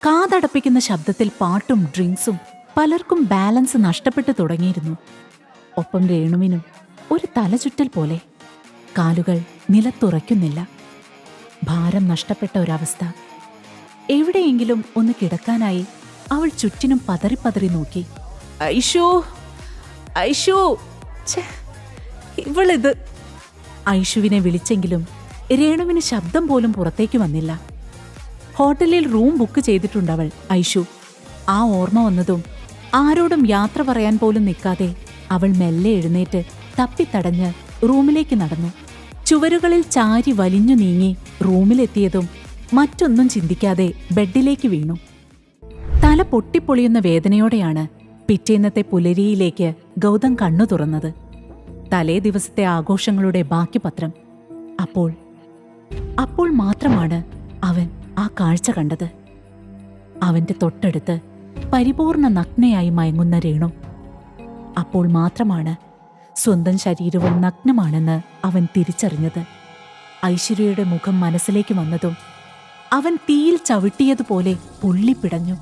കാതടപ്പിക്കുന്ന ശബ്ദത്തിൽ പാട്ടും ഡ്രിങ്ക്സും പലർക്കും ബാലൻസ് നഷ്ടപ്പെട്ടു തുടങ്ങിയിരുന്നു. ഒപ്പം രേണുവിനും ഒരു തലചുറ്റൽ പോലെ. കാലുകൾ നിലത്തുറയ്ക്കുന്നില്ല. ഭാരം നഷ്ടപ്പെട്ട ഒരവസ്ഥ. എവിടെയെങ്കിലും ഒന്ന് കിടക്കാനായി അവൾ ചുറ്റിനും പതറിപ്പതറി നോക്കി. ഐഷു, ഐഷു, ഇവളിത്. ഐഷുവിനെ വിളിച്ചെങ്കിലും രേണുവിന് ശബ്ദം പോലും പുറത്തേക്ക് വന്നില്ല. ഹോട്ടലിൽ റൂം ബുക്ക് ചെയ്തിട്ടുണ്ടവൾ, ഐഷു. ആ ഓർമ്മ വന്നതും ആരോടും യാത്ര പറയാൻ പോലും നിൽക്കാതെ അവൾ മെല്ലെ എഴുന്നേറ്റ് തപ്പിത്തടഞ്ഞ് റൂമിലേക്ക് നടന്നു. ചുവരുകളിൽ ചാരി വലിഞ്ഞു നീങ്ങി റൂമിലെത്തിയതും മറ്റൊന്നും ചിന്തിക്കാതെ ബെഡിലേക്ക് വീണു. തല പൊട്ടിപ്പൊളിയുന്ന വേദനയോടെയാണ് പിറ്റേന്നത്തെ പുലരിയിലേക്ക് ഗൗതം കണ്ണു തുറന്നത്. തലേ ദിവസത്തെ ആഘോഷങ്ങളുടെ ബാക്കി പത്രം. അപ്പോൾ മാത്രമാണ് അവൻ ആ കാഴ്ച കണ്ടത്. അവന്റെ തൊട്ടടുത്ത് പരിപൂർണ നഗ്നയായി മയങ്ങുന്ന രേണു. അപ്പോൾ മാത്രമാണ് സ്വന്തം ശരീരവും നഗ്നമാണെന്ന് അവൻ തിരിച്ചറിഞ്ഞത്. ഐശ്വര്യയുടെ മുഖം മനസ്സിലേക്ക് വന്നതും അവൻ തീയിൽ ചവിട്ടിയതുപോലെ പൊള്ളിപ്പിടഞ്ഞു.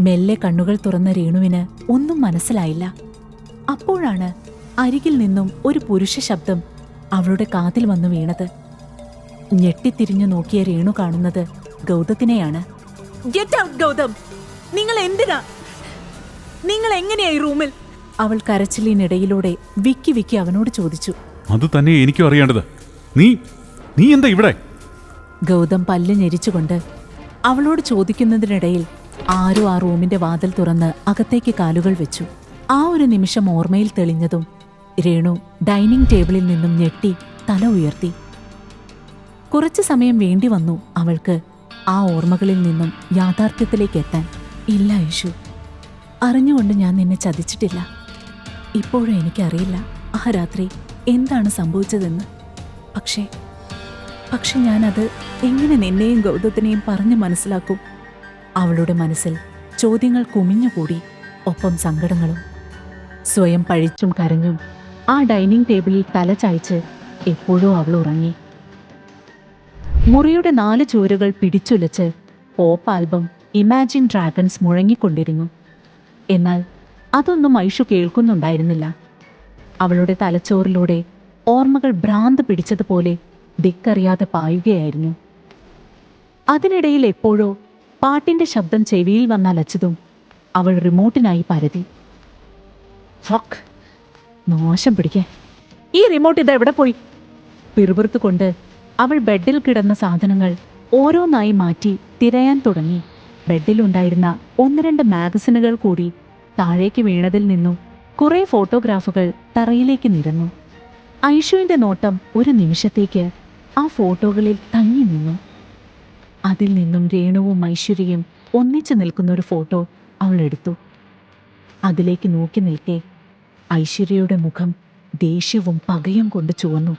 മെല്ലെ കണ്ണുകൾ തുറന്ന രേണുവിന് ഒന്നും മനസ്സിലായില്ല. അപ്പോഴാണ് അരികിൽ നിന്നും ഒരു പുരുഷ ശബ്ദം അവളുടെ കാതിൽ വന്നു വീണത്. ഞെട്ടിത്തിരിഞ്ഞു നോക്കിയ രേണു കാണുന്നത് ഗൗതത്തിനെയാണ്. Get out Gautam! നിങ്ങൾ എങ്ങനെയായി റൂമിൽ? അവൾ കരച്ചിലിനിടയിലൂടെ വിക്കി അവനോട് ചോദിച്ചു. അത് തന്നെ എനിക്കും അറിയേണ്ടത്. നീ എന്താ ഇവിടെ? ഗൗതം പല്ല് ഞെരിച്ചുകൊണ്ട് അവളോട് ചോദിക്കുന്നതിനിടയിൽ ആരോ ആ റൂമിന്റെ വാതിൽ തുറന്ന് അകത്തേക്ക് കാലുകൾ വെച്ചു. ആ ഒരു നിമിഷം ഓർമ്മയിൽ തെളിഞ്ഞതും രേണു ഡൈനിങ് ടേബിളിൽ നിന്നും ഞെട്ടി തല ഉയർത്തി. കുറച്ചു സമയം വേണ്ടി വന്നു അവൾക്ക് ആ ഓർമ്മകളിൽ നിന്നും യാഥാർത്ഥ്യത്തിലേക്ക് എത്താൻ. ഇല്ല ഐഷു, അറിഞ്ഞുകൊണ്ട് ഞാൻ നിന്നെ ചതിച്ചിട്ടില്ല. ഇപ്പോഴും എനിക്കറിയില്ല ആ രാത്രി എന്താണ് സംഭവിച്ചതെന്ന്. പക്ഷെ ഞാനത് എങ്ങനെ നിന്നെയും ഗൗതത്തിനെയും പറഞ്ഞു മനസ്സിലാക്കും? അവളുടെ മനസ്സിൽ ചോദ്യങ്ങൾ കുമിഞ്ഞുകൂടി, ഒപ്പം സങ്കടങ്ങളും. സ്വയം പഴിച്ചും കരഞ്ഞും ആ ഡൈനിങ് ടേബിളിൽ തല ചായ്ച്ച് എപ്പോഴോ അവൾ ഉറങ്ങി. മുറിയുടെ 4 ചുവരുകൾ പിടിച്ചുലച്ച് പോപ്പ് ആൽബം ഇമാജിൻ ഡ്രാഗൺസ് മുഴങ്ങിക്കൊണ്ടിരുന്നു. എന്നാൽ അതൊന്നും ഐഷു കേൾക്കുന്നുണ്ടായിരുന്നില്ല. അവളുടെ തലച്ചോറിലൂടെ ഓർമ്മകൾ ഭ്രാന്ത് പിടിച്ചതുപോലെ ദിക്കറിയാതെ പായുകയായിരുന്നു. അതിനിടയിൽ എപ്പോഴോ പാട്ടിന്റെ ശബ്ദം ചെവിയിൽ വന്നലച്ചതും അവൾ റിമോട്ടിനായി പരതി. മോശം പിടിക്കേ, ഈ റിമോട്ട് ഇതെവിടെ പോയി? പിറുപിറുത്തുകൊണ്ട് അവൾ ബെഡിൽ കിടന്ന സാധനങ്ങൾ ഓരോന്നായി മാറ്റി തിരയാൻ തുടങ്ങി. ബെഡിലുണ്ടായിരുന്ന 1-2 മാഗസിനുകൾ കൂടി താഴേക്ക് വീണതിൽ നിന്നും കുറേ ഫോട്ടോഗ്രാഫുകൾ തറയിലേക്ക് നിരന്നു. ഐഷുവിന്റെ നോട്ടം ഒരു നിമിഷത്തേക്ക് ആ ഫോട്ടോകളിൽ തങ്ങി നിന്നു. അതിൽ നിന്നും രേണുവും ഐശ്വര്യയും ഒന്നിച്ചു നിൽക്കുന്ന ഒരു ഫോട്ടോ അവൾ എടുത്തു. അതിലേക്ക് നോക്കി നിൽക്കെ ഐശ്വര്യയുടെ മുഖം ദേഷ്യവും പകയും കൊണ്ട് ചുവന്നു.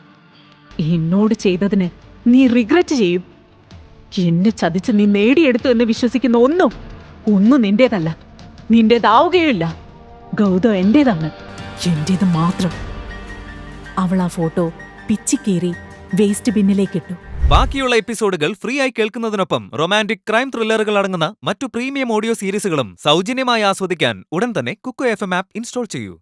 എന്നോട് ചെയ്തതിന് നീ റിഗ്രറ്റ് ചെയ്യും. എന്നെ ചതിച്ച് നീ നേടിയെടുത്തു എന്ന് വിശ്വസിക്കുന്ന ഒന്നും നിന്റേതല്ല, നിന്റേതാവുകയില്ല. ഗൗതം എന്റേതാണ്, എന്റേത് മാത്രം. അവൾ ആ ഫോട്ടോ പിച്ചിക്കേറി വേസ്റ്റ് ബിന്നിലേക്കിട്ടു. ബാക്കിയുള്ള എപ്പിസോഡുകൾ ഫ്രീ ആയി കേൾക്കുന്നതിനൊപ്പം റൊമാന്റിക് ക്രൈം ത്രില്ലറുകൾ അടങ്ങുന്ന മറ്റു പ്രീമിയം ഓഡിയോ സീരീസുകളും സൗജന്യമായി ആസ്വദിക്കാൻ ഉടൻ തന്നെ കുക്കു FM ആപ്പ് ഇൻസ്റ്റാൾ ചെയ്യൂ.